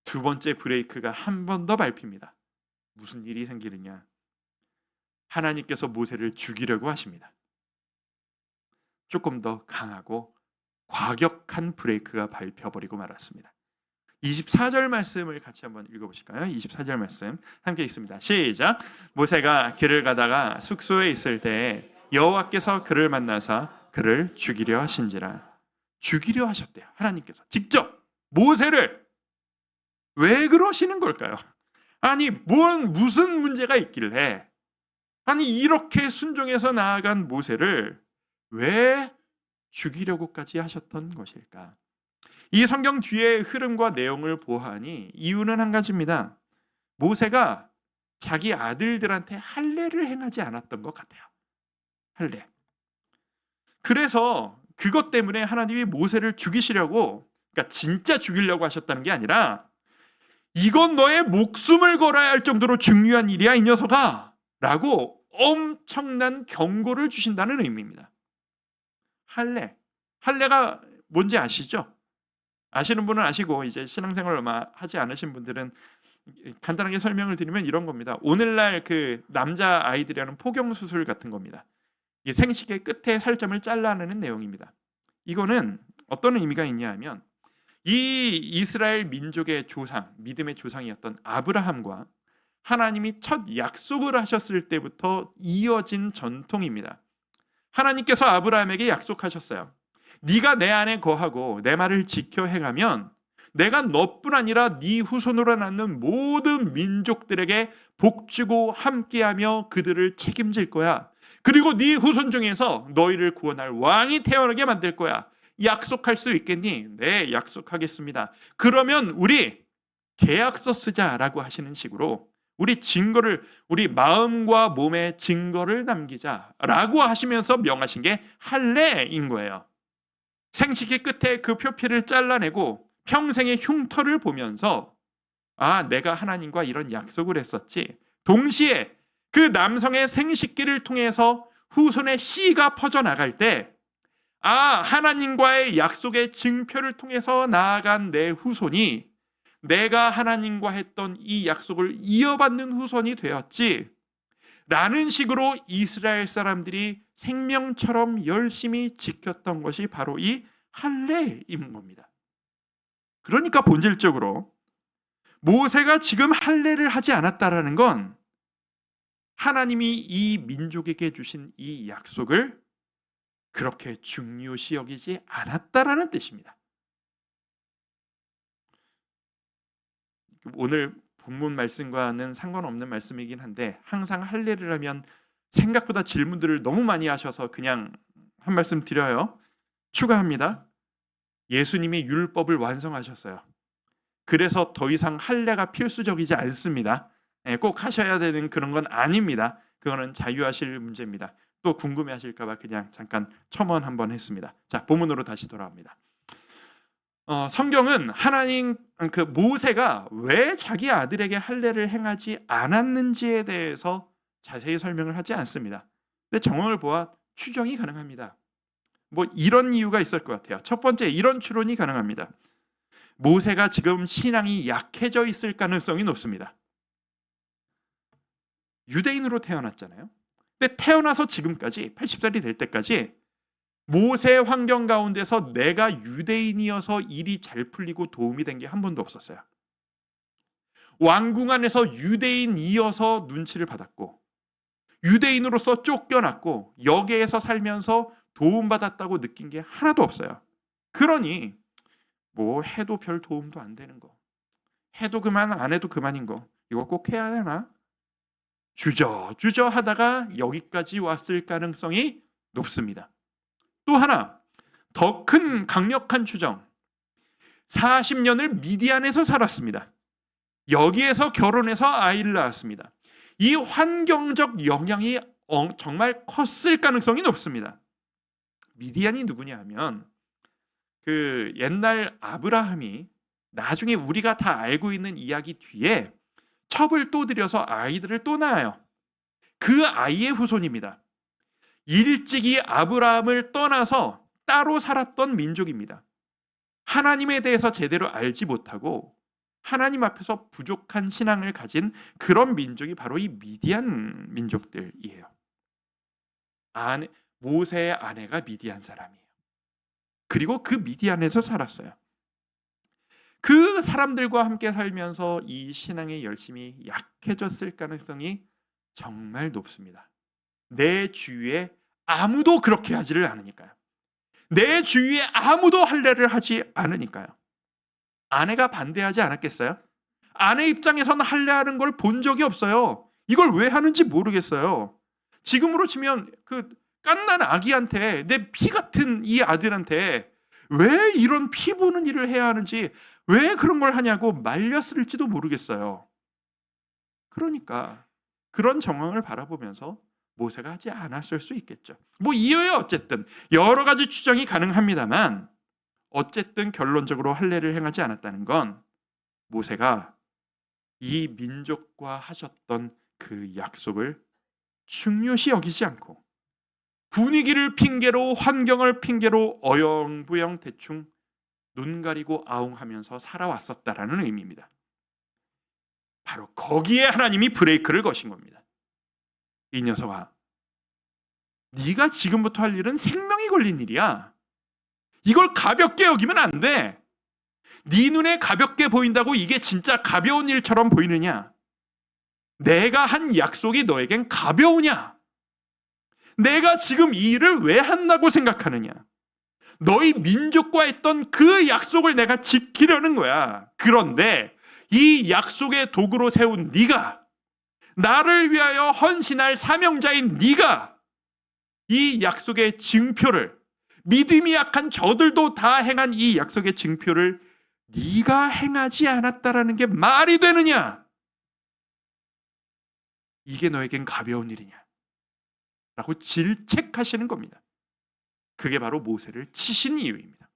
두 번째 브레이크가 한 번 더 밟힙니다. 무슨 일이 생기느냐? 하나님께서 모세를 죽이려고 하십니다. 조금 더 강하고 과격한 브레이크가 밟혀버리고 말았습니다. 24절 말씀을 같이 한번 읽어보실까요? 24절 말씀 함께 읽습니다. 시작. 모세가 길을 가다가 숙소에 있을 때 여호와께서 그를 만나사 그를 죽이려 하신지라. 죽이려 하셨대요. 하나님께서 직접 모세를. 왜 그러시는 걸까요? 아니 무슨 문제가 있길래, 아니 이렇게 순종해서 나아간 모세를 왜 죽이려고까지 하셨던 것일까? 이 성경 뒤의 흐름과 내용을 보아하니 이유는 한 가지입니다. 모세가 자기 아들들한테 할례를 행하지 않았던 것 같아요. 할례. 그래서 그것 때문에 하나님이 모세를 죽이시려고, 그러니까 진짜 죽이려고 하셨다는 게 아니라 이건 너의 목숨을 걸어야 할 정도로 중요한 일이야 이 녀석아 라고 엄청난 경고를 주신다는 의미입니다. 할례가 뭔지 아시죠? 아시는 분은 아시고 이제 신앙생활을 얼마 하지 않으신 분들은 간단하게 설명을 드리면 이런 겁니다. 오늘날 그 남자 아이들이 하는 포경 수술 같은 겁니다. 이 생식의 끝에 살점을 잘라내는 내용입니다. 이거는 어떤 의미가 있냐 하면 이 이스라엘 민족의 조상, 믿음의 조상이었던 아브라함과 하나님이 첫 약속을 하셨을 때부터 이어진 전통입니다. 하나님께서 아브라함에게 약속하셨어요. 네가 내 안에 거하고 내 말을 지켜 행하면 내가 너뿐 아니라 네 후손으로 낳는 모든 민족들에게 복주고 함께하며 그들을 책임질 거야. 그리고 네 후손 중에서 너희를 구원할 왕이 태어나게 만들 거야. 약속할 수 있겠니? 네, 약속하겠습니다. 그러면 우리 계약서 쓰자라고 하시는 식으로 우리 마음과 몸의 증거를 남기자라고 하시면서 명하신 게 할례인 거예요. 생식기 끝에 그 표피를 잘라내고 평생의 흉터를 보면서 내가 하나님과 이런 약속을 했었지. 동시에 그 남성의 생식기를 통해서 후손의 씨가 퍼져나갈 때 하나님과의 약속의 증표를 통해서 나아간 내 후손이 내가 하나님과 했던 이 약속을 이어받는 후손이 되었지 라는 식으로 이스라엘 사람들이 생명처럼 열심히 지켰던 것이 바로 이 할례인 겁니다. 그러니까 본질적으로 모세가 지금 할례를 하지 않았다라는 건 하나님이 이 민족에게 주신 이 약속을 그렇게 중요시 여기지 않았다라는 뜻입니다. 오늘 본문 말씀과는 상관없는 말씀이긴 한데 항상 할례를 하면 생각보다 질문들을 너무 많이 하셔서 그냥 한 말씀 드려요. 추가합니다. 예수님이 율법을 완성하셨어요. 그래서 더 이상 할례가 필수적이지 않습니다. 꼭 하셔야 되는 그런 건 아닙니다. 그거는 자유하실 문제입니다. 또 궁금해하실까 봐 그냥 잠깐 첨언 한번 했습니다. 자, 본문으로 다시 돌아옵니다. 성경은 모세가 왜 자기 아들에게 할례를 행하지 않았는지에 대해서 자세히 설명을 하지 않습니다. 근데 정황을 보아 추정이 가능합니다. 이런 이유가 있을 것 같아요. 첫 번째, 이런 추론이 가능합니다. 모세가 지금 신앙이 약해져 있을 가능성이 높습니다. 유대인으로 태어났잖아요. 근데 태어나서 지금까지 80살이 될 때까지 모세 환경 가운데서 내가 유대인이어서 일이 잘 풀리고 도움이 된 게 한 번도 없었어요. 왕궁 안에서 유대인이어서 눈치를 받았고 유대인으로서 쫓겨났고 여기에서 살면서 도움받았다고 느낀 게 하나도 없어요. 그러니 해도 별 도움도 안 되는 거, 해도 그만 안 해도 그만인 거, 이거 꼭 해야 되나? 주저주저 하다가 여기까지 왔을 가능성이 높습니다. 또 하나 더 큰 강력한 추정, 40년을 미디안에서 살았습니다. 여기에서 결혼해서 아이를 낳았습니다. 이 환경적 영향이 정말 컸을 가능성이 높습니다. 미디안이 누구냐 하면 그 옛날 아브라함이 나중에 우리가 다 알고 있는 이야기 뒤에 첩을 또 들여서 아이들을 또 낳아요. 그 아이의 후손입니다. 일찍이 아브라함을 떠나서 따로 살았던 민족입니다. 하나님에 대해서 제대로 알지 못하고 하나님 앞에서 부족한 신앙을 가진 그런 민족이 바로 이 미디안 민족들이에요. 모세의 아내가 미디안 사람이에요. 그리고 그 미디안에서 살았어요. 그 사람들과 함께 살면서 이 신앙의 열심이 약해졌을 가능성이 정말 높습니다. 내 주위에 아무도 그렇게 하지를 않으니까요. 내 주위에 아무도 할례를 하지 않으니까요. 아내가 반대하지 않았겠어요? 아내 입장에서는 할례하는 걸 본 적이 없어요. 이걸 왜 하는지 모르겠어요. 지금으로 치면 그 갓난 아기한테, 내 피 같은 이 아들한테 왜 이런 피 보는 일을 해야 하는지, 왜 그런 걸 하냐고 말렸을지도 모르겠어요. 그러니까 그런 정황을 바라보면서 모세가 하지 않았을 수 있겠죠. 뭐 이유야 어쨌든 여러 가지 추정이 가능합니다만, 어쨌든 결론적으로 할례를 행하지 않았다는 건 모세가 이 민족과 하셨던 그 약속을 중요시 여기지 않고 분위기를 핑계로, 환경을 핑계로 어영부영 대충 눈 가리고 아웅하면서 살아왔었다라는 의미입니다. 바로 거기에 하나님이 브레이크를 거신 겁니다. 이 녀석아, 네가 지금부터 할 일은 생명이 걸린 일이야. 이걸 가볍게 여기면 안 돼. 네 눈에 가볍게 보인다고 이게 진짜 가벼운 일처럼 보이느냐? 내가 한 약속이 너에겐 가벼우냐? 내가 지금 이 일을 왜 한다고 생각하느냐? 너희 민족과 했던 그 약속을 내가 지키려는 거야. 그런데 이 약속의 도구로 세운 네가, 나를 위하여 헌신할 사명자인 네가 이 약속의 증표를, 믿음이 약한 저들도 다 행한 이 약속의 증표를 네가 행하지 않았다라는 게 말이 되느냐? 이게 너에겐 가벼운 일이냐? 라고 질책하시는 겁니다. 그게 바로 모세를 치신 이유입니다.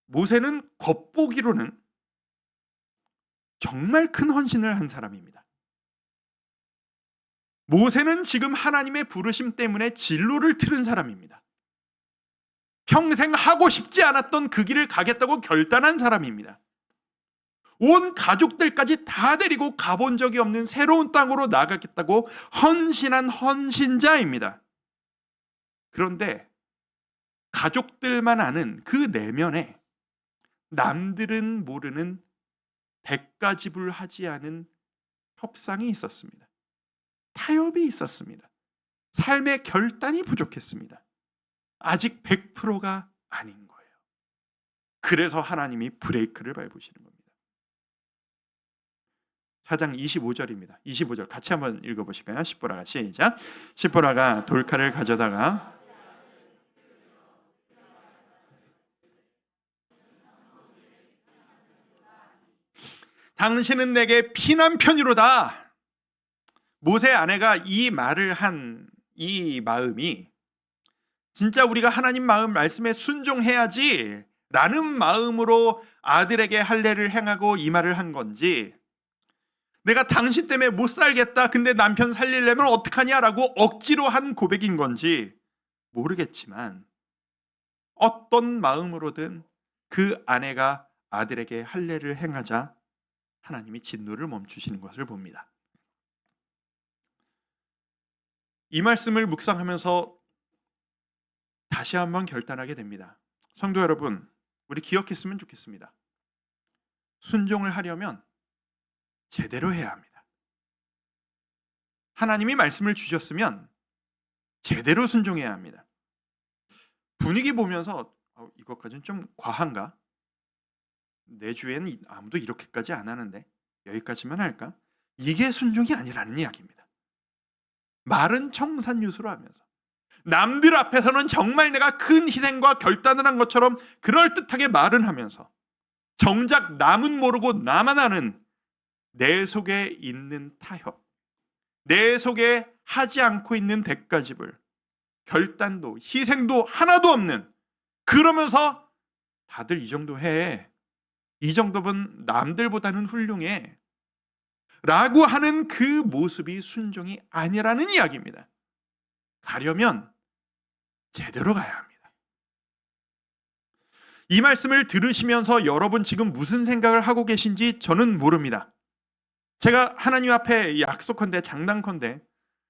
모세는 겉보기로는 정말 큰 헌신을 한 사람입니다. 모세는 지금 하나님의 부르심 때문에 진로를 틀은 사람입니다. 평생 하고 싶지 않았던 그 길을 가겠다고 결단한 사람입니다. 온 가족들까지 다 데리고 가본 적이 없는 새로운 땅으로 나가겠다고 헌신한 헌신자입니다. 그런데 가족들만 아는 그 내면에 남들은 모르는 백가지불하지 않은 협상이 있었습니다. 타협이 있었습니다. 삶의 결단이 부족했습니다. 아직 100%가 아닌 거예요. 그래서 하나님이 브레이크를 밟으시는 겁니다. 4장 25절입니다. 25절 같이 한번 읽어보실까요? 십보라가 시작. 십보라가 돌칼을 가져다가 당신은 내게 피난편이로다. 모세 아내가 이 말을 한 이 마음이 진짜 우리가 하나님 마음 말씀에 순종해야지 라는 마음으로 아들에게 할례를 행하고 이 말을 한 건지, 내가 당신 때문에 못 살겠다, 근데 남편 살리려면 어떡하냐라고 억지로 한 고백인 건지 모르겠지만, 어떤 마음으로든 그 아내가 아들에게 할례를 행하자 하나님이 진노를 멈추시는 것을 봅니다. 이 말씀을 묵상하면서 다시 한번 결단하게 됩니다. 성도 여러분, 우리 기억했으면 좋겠습니다. 순종을 하려면 제대로 해야 합니다. 하나님이 말씀을 주셨으면 제대로 순종해야 합니다. 분위기 보면서 이것까지는 좀 과한가? 내 주위에는 아무도 이렇게까지 안 하는데 여기까지만 할까? 이게 순종이 아니라는 이야기입니다. 말은 청산유수로 하면서 남들 앞에서는 정말 내가 큰 희생과 결단을 한 것처럼 그럴듯하게 말은 하면서 정작 남은 모르고 나만 아는 내 속에 있는 타협, 내 속에 하지 않고 있는 대가집을, 결단도 희생도 하나도 없는, 그러면서 다들 이 정도 해, 이 정도면 남들보다는 훌륭해 라고 하는 그 모습이 순종이 아니라는 이야기입니다. 가려면 제대로 가야 합니다. 이 말씀을 들으시면서 여러분 지금 무슨 생각을 하고 계신지 저는 모릅니다. 제가 하나님 앞에 약속컨대, 장난컨대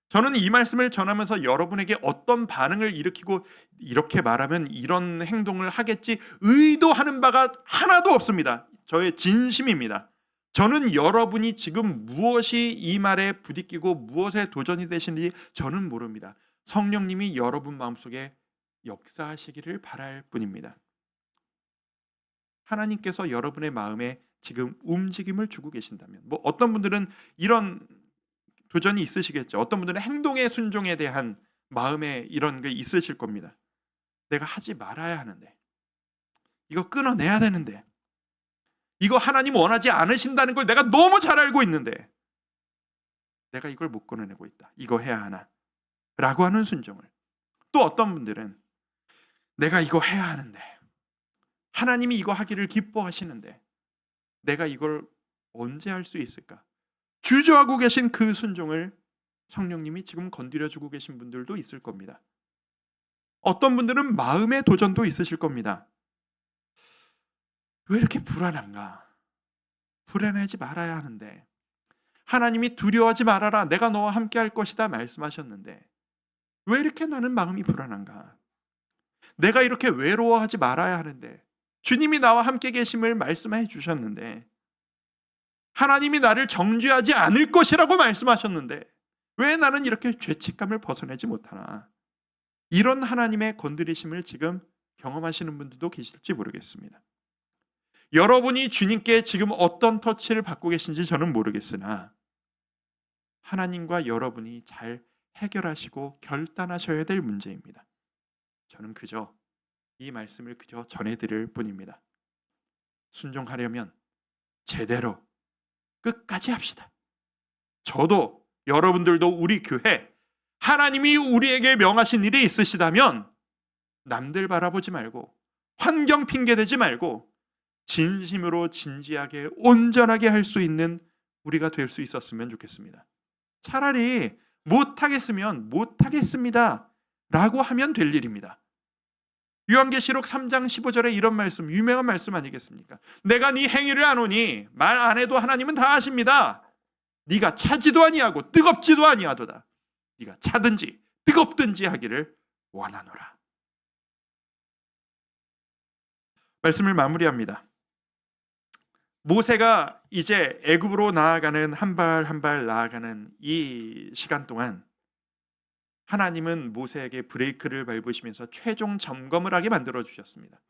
저는 이 말씀을 전하면서 여러분에게 어떤 반응을 일으키고 이렇게 말하면 이런 행동을 하겠지 의도하는 바가 하나도 없습니다. 저의 진심입니다. 저는 여러분이 지금 무엇이 이 말에 부딪히고 무엇에 도전이 되시는지 저는 모릅니다. 성령님이 여러분 마음속에 역사하시기를 바랄 뿐입니다. 하나님께서 여러분의 마음에 지금 움직임을 주고 계신다면, 뭐 어떤 분들은 이런 도전이 있으시겠죠. 어떤 분들은 행동의 순종에 대한 마음에 이런 게 있으실 겁니다. 내가 하지 말아야 하는데, 이거 끊어내야 되는데, 이거 하나님 원하지 않으신다는 걸 내가 너무 잘 알고 있는데 내가 이걸 못 끊어내고 있다. 이거 해야 하나? 라고 하는 순종을. 또 어떤 분들은 내가 이거 해야 하는데, 하나님이 이거 하기를 기뻐하시는데 내가 이걸 언제 할 수 있을까? 주저하고 계신 그 순종을 성령님이 지금 건드려주고 계신 분들도 있을 겁니다. 어떤 분들은 마음의 도전도 있으실 겁니다. 왜 이렇게 불안한가? 불안하지 말아야 하는데, 하나님이 두려워하지 말아라, 내가 너와 함께 할 것이다 말씀하셨는데 왜 이렇게 나는 마음이 불안한가? 내가 이렇게 외로워하지 말아야 하는데 주님이 나와 함께 계심을 말씀해 주셨는데, 하나님이 나를 정죄하지 않을 것이라고 말씀하셨는데 왜 나는 이렇게 죄책감을 벗어내지 못하나? 이런 하나님의 건드리심을 지금 경험하시는 분들도 계실지 모르겠습니다. 여러분이 주님께 지금 어떤 터치를 받고 계신지 저는 모르겠으나 하나님과 여러분이 잘 해결하시고 결단하셔야 될 문제입니다. 저는 그저 이 말씀을 그저 전해드릴 뿐입니다. 순종하려면 제대로 끝까지 합시다. 저도, 여러분들도, 우리 교회, 하나님이 우리에게 명하신 일이 있으시다면 남들 바라보지 말고 환경 핑계대지 말고 진심으로 진지하게 온전하게 할 수 있는 우리가 될 수 있었으면 좋겠습니다. 차라리 못하겠으면 못하겠습니다 라고 하면 될 일입니다. 요한계시록 3장 15절에 이런 말씀, 유명한 말씀 아니겠습니까? 내가 네 행위를 아노니 말 안 해도 하나님은 다 아십니다. 네가 차지도 아니하고 뜨겁지도 아니하도다. 네가 차든지 뜨겁든지 하기를 원하노라. 말씀을 마무리합니다. 모세가 이제 애굽으로 나아가는 한 발 한 발 나아가는 이 시간 동안 하나님은 모세에게 브레이크를 밟으시면서 최종 점검을 하게 만들어 주셨습니다.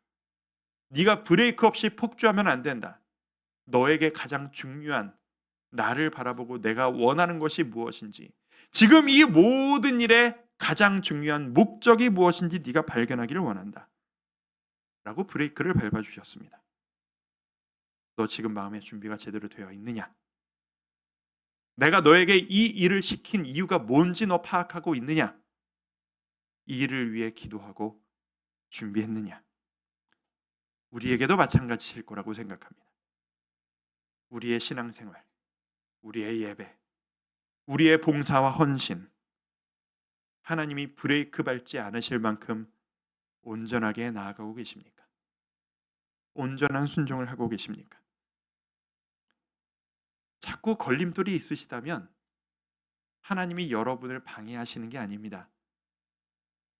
네가 브레이크 없이 폭주하면 안 된다. 너에게 가장 중요한 나를 바라보고 내가 원하는 것이 무엇인지, 지금 이 모든 일의 가장 중요한 목적이 무엇인지 네가 발견하기를 원한다 라고 브레이크를 밟아주셨습니다. 너 지금 마음의 준비가 제대로 되어 있느냐? 내가 너에게 이 일을 시킨 이유가 뭔지 너 파악하고 있느냐? 이 일을 위해 기도하고 준비했느냐? 우리에게도 마찬가지일 거라고 생각합니다. 우리의 신앙생활, 우리의 예배, 우리의 봉사와 헌신, 하나님이 브레이크 밟지 않으실 만큼 온전하게 나아가고 계십니까? 온전한 순종을 하고 계십니까? 자꾸 걸림돌이 있으시다면 하나님이 여러분을 방해하시는 게 아닙니다.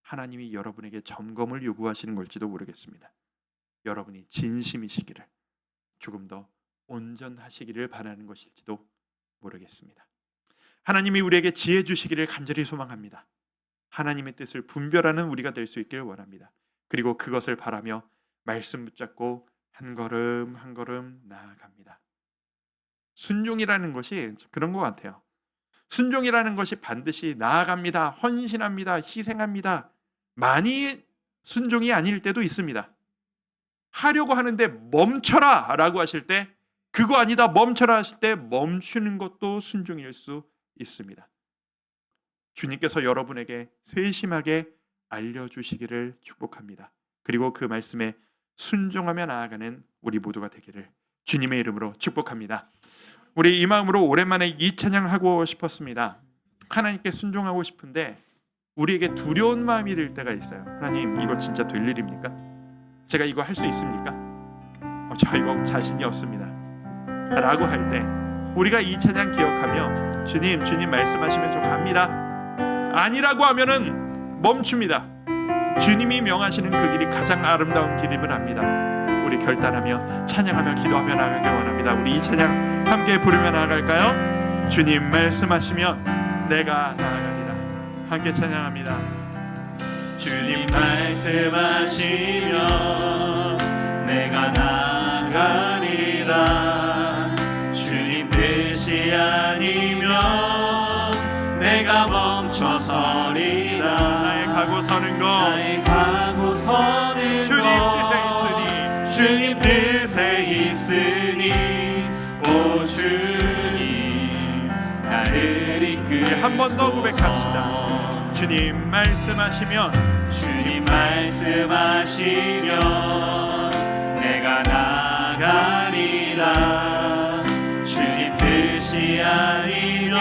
하나님이 여러분에게 점검을 요구하시는 걸지도 모르겠습니다. 여러분이 진심이시기를, 조금 더 온전하시기를 바라는 것일지도 모르겠습니다. 하나님이 우리에게 지혜 주시기를 간절히 소망합니다. 하나님의 뜻을 분별하는 우리가 될 수 있기를 원합니다. 그리고 그것을 바라며 말씀 붙잡고 한 걸음 한 걸음 나아갑니다. 순종이라는 것이 그런 것 같아요. 순종이라는 것이 반드시 나아갑니다, 헌신합니다, 희생합니다, 많이 순종이 아닐 때도 있습니다. 하려고 하는데 멈춰라 라고 하실 때, 그거 아니다 멈춰라 하실 때 멈추는 것도 순종일 수 있습니다. 주님께서 여러분에게 세심하게 알려주시기를 축복합니다. 그리고 그 말씀에 순종하며 나아가는 우리 모두가 되기를 주님의 이름으로 축복합니다. 우리 이 마음으로 오랜만에 이 찬양하고 싶었습니다. 하나님께 순종하고 싶은데 우리에게 두려운 마음이 들 때가 있어요. 하나님, 이거 진짜 될 일입니까? 제가 이거 할 수 있습니까? 저 이거 자신이 없습니다 라고 할 때 우리가 이 찬양 기억하며 주님 말씀하시면 저 갑니다 아니라고 하면은 멈춥니다. 주님이 명하시는 그 길이 가장 아름다운 길임을 압니다. 우리 결단하며 찬양하며 기도하며 나가길 원합니다. 우리 이 찬양 함께 부르며 나아갈까요? 주님 말씀하시면 내가 나아가리라. 함께 찬양합니다. 주님 말씀하시면 내가 나아가리라. 주님 뜻이 아니면 내가 멈춰서리라. 나의 가고 서는 것, 나의 가고 서는 주님 것 뜻에 있으니, 주님 뜻에 있으니 오 주님 나를 이끌소서. 한 번 더 고백합시다. 주님 말씀하시면, 주님 말씀하시면 내가 나가리라. 주님 뜻이 아니면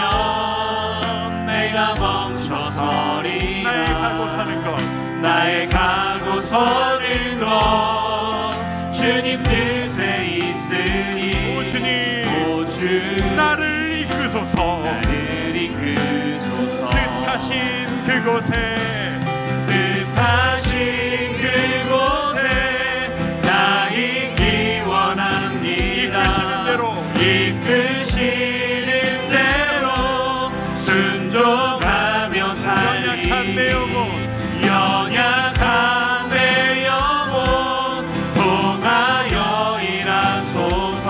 내가 멈춰서리라. 나의 가고 서는 것, 나의 가고 서는 것 주님 뜻에 있으니 오 주님, 오 주님 나를 이끄소서. 나를 이끄소서. 뜻하신 그곳에, 뜻하신 그곳에 나 있기 원합니다. 이끄시는 대로, 이끄시는 대로 순종하며 살리. 연약한 내 영혼, 연약한 내 영혼 통하여 일하소서.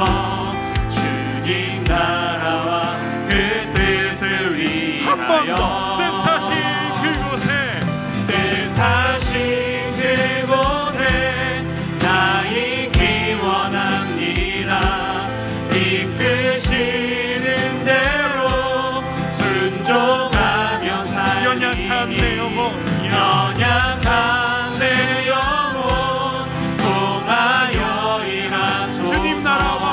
주님 나라와 그 뜻을 위하여 한 번 더 뜻하신 그곳에, 뜻하신 그곳에 나 있기 원합니다. 이끄시는 대로 순종하며 살리. 연약한 내 영혼, 연약한 내 영혼 통하여 일하소서. 주님 나라와,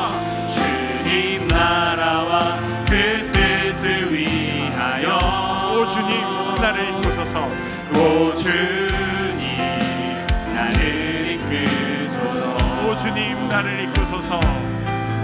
주님 나라와 그 뜻을 위하여 오 주님 나를 이끄소서. 오 주님 나를 이끄소서. 오 주님 나를 이끄소서.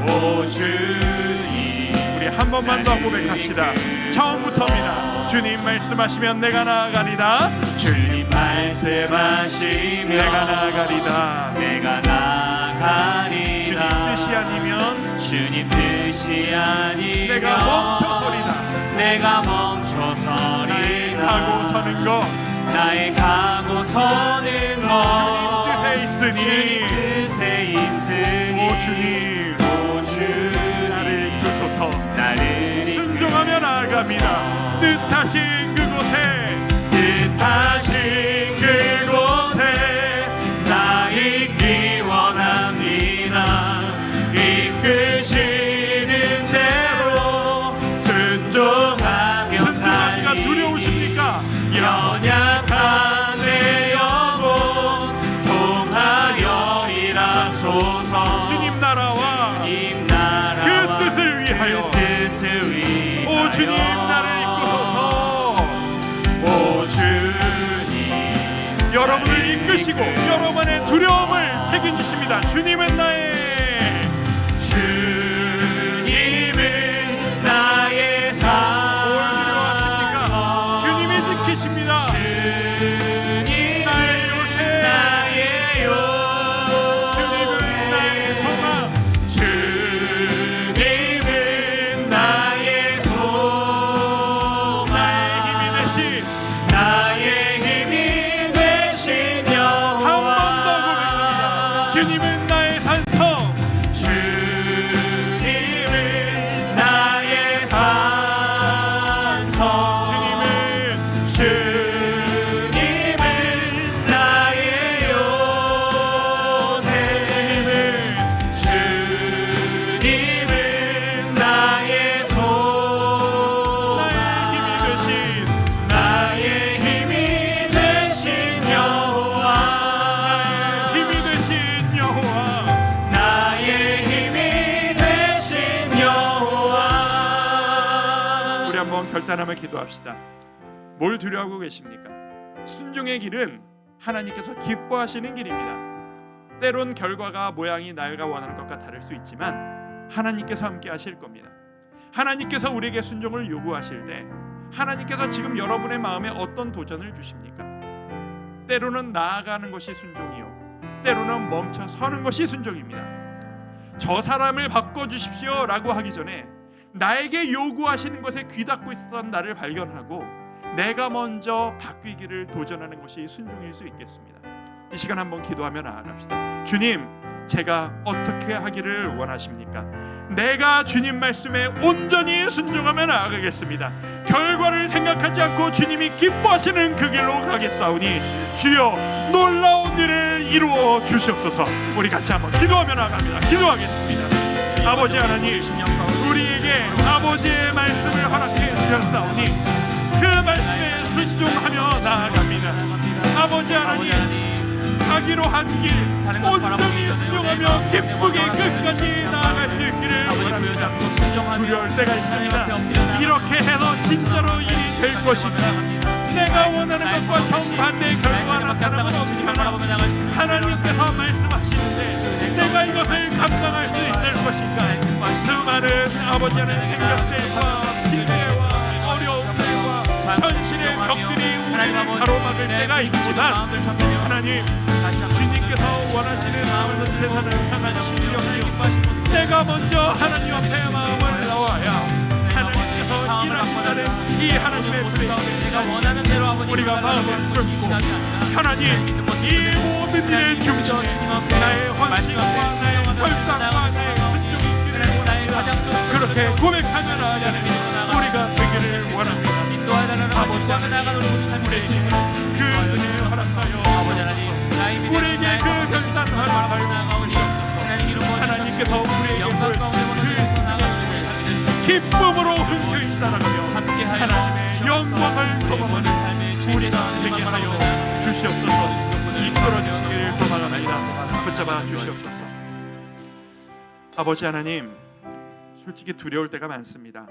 오 주님 우리 한 번만 더 고백합시다. 처음부터입니다. 주님 말씀하시면 내가 나아가리다. 주님 말씀하시면 내가 나아가리다. 내가 주님 나아가리라. 뜻이 아니면 주님 뜻이 아니면 내가 멈춰서리다. 내가 나의 멈춰서리라. 가고 서는 것, 나의 가고 서는 것 주님 뜻에 있으니, 주님 뜻에 있으니 오 주님 오 주님 나를 이끄소서. 나를 순종하며 나아갑니다. 뜻하신 그곳에, 뜻하신 그곳에 나 있기 원합니다. 이끄시는 대로 순종하며 순종하기가 살리. 두려우십니까? 연약한 내 영혼 통하여 일하소서. 주님 나라와 주님 나라와 그 뜻을 위하여, 그 뜻을 위하여 오 주님 나를 이끄소서. 오 주님 여러분을 이끄시고 여러분의 두려움을 책임지십니다. 주님은 나의 주님은 나의 뭘 두려워하십니까? 산성. 주님이 지키십니다. 주님 나의 요새, 나의 주님은 나의 소망, 주님은 나의 소망. 나의 힘이 되신, 나의 힘이 되신 여호와. 한 번 더 고백합니다. 주님은 나의 산성, 주님은 나의 산성. 주님은 나의 요새. 주님은 나의 소망. 나의 힘이 되신, 나의 힘이 되신 여호와. 힘이 되신 여호와. 나의 힘이 되신 여호와. 우리 한번 결단하며 기도합시다. 뭘 두려워하고 계십니까? 순종의 길은 하나님께서 기뻐하시는 길입니다. 때론 결과가 모양이 나가 원하는 것과 다를 수 있지만 하나님께서 함께 하실 겁니다. 하나님께서 우리에게 순종을 요구하실 때 하나님께서 지금 여러분의 마음에 어떤 도전을 주십니까? 때로는 나아가는 것이 순종이요, 때로는 멈춰 서는 것이 순종입니다. 저 사람을 바꿔주십시오 라고 하기 전에 나에게 요구하시는 것에 귀닫고 있었던 나를 발견하고 내가 먼저 바뀌기를 도전하는 것이 순종일 수 있겠습니다. 이 시간 한번 기도하며 나아갑시다. 주님, 제가 어떻게 하기를 원하십니까? 내가 주님 말씀에 온전히 순종하며 나아가겠습니다. 결과를 생각하지 않고 주님이 기뻐하시는 그 길로 가겠사오니 주여 놀라운 일을 이루어 주시옵소서. 우리 같이 한번 기도하며 나아갑니다. 기도하겠습니다. 아버지 하나님, 우리에게 아버지의 말씀을 허락해 주셨사오니 그 말씀에 순종하며 나아갑니다. 아버지 하나님, 가기로 한 길 온전히 순종하며 기쁘게 끝까지 나아갈 수 있기를 원합니다. 두려울 때가 있습니다. 이렇게 해서 진짜로 일이 될 것입니다. 내가 원하는 것과 정반대의 결과가 나타나면 어떡하나. 하나님께서 말씀하시는데 내가 이것을 감당할 수 있을 것인가. 수많은 아버지 하나님 생각들과 핑계와 어려움들과 현실의 벽들이 우리를 가로막을 때가 있지만 하나님, 주님께서 원하시는 아무런 재산을 상한 심령이요, 내가 먼저 하나님 앞에 마음을 나와야 하나님께서 일하신다는 이 하나님의 불에 우리가 마음을 뚫고 하나님, 이 모든 일의 중심에 나의 헌신과 나의 혈당과 나의 순종이 있기를 원합니다. 그렇게 고백하며 나아가는 우리가 되기를 원합니다. 아버지 하나님, 우리에게 그 은혜를 허락하여 우리에게 그 결단을 허락하여 주시옵소서. 하나님께서 우리에게 그 기쁨으로 흔쾌히 따라가며 하나님의 영광을 도모하는 우리가 되게 하여 주시옵소서. 이끌어 주시기를 소망합니다. 붙잡아 주시옵소서. 아버지 하나님, 솔직히 두려울 때가 많습니다.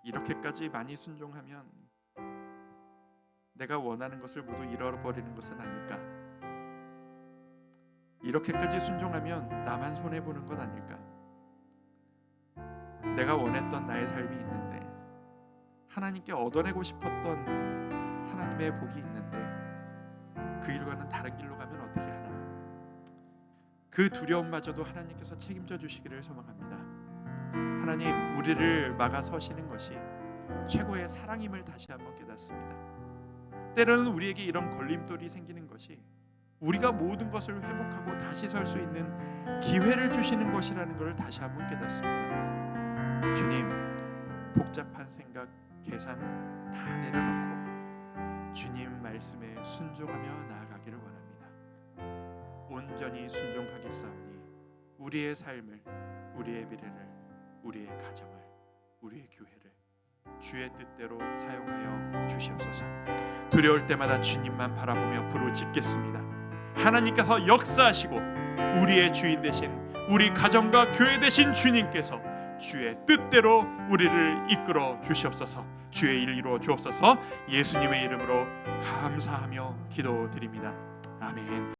이렇게까지 많이 순종하면 내가 원하는 것을 모두 잃어버리는 것은 아닐까? 이렇게까지 순종하면 나만 손해보는 것 아닐까? 내가 원했던 나의 삶이 있는데, 하나님께 얻어내고 싶었던 하나님의 복이 있는데 그 일과는 다른 길로 가면 어떻게 하나? 그 두려움마저도 하나님께서 책임져 주시기를 소망합니다. 하나님, 우리를 막아서시는 것이 최고의 사랑임을 다시 한번 깨닫습니다. 때로는 우리에게 이런 걸림돌이 생기는 것이 우리가 모든 것을 회복하고 다시 설 수 있는 기회를 주시는 것이라는 것을 다시 한번 깨닫습니다. 주님, 복잡한 생각, 계산 다 내려놓고 주님 말씀에 순종하며 나아가기를 원합니다. 온전히 순종하겠사오니 우리의 삶을, 우리의 미래를, 우리의 가정을, 우리의 교회를 주의 뜻대로 사용하여 주시옵소서. 두려울 때마다 주님만 바라보며 부르짖겠습니다. 하나님께서 역사하시고 우리의 주인 되신, 우리 가정과 교회 되신 주님께서 주의 뜻대로 우리를 이끌어 주시옵소서. 주의 일 이루어 주옵소서. 예수님의 이름으로 감사하며 기도드립니다. 아멘.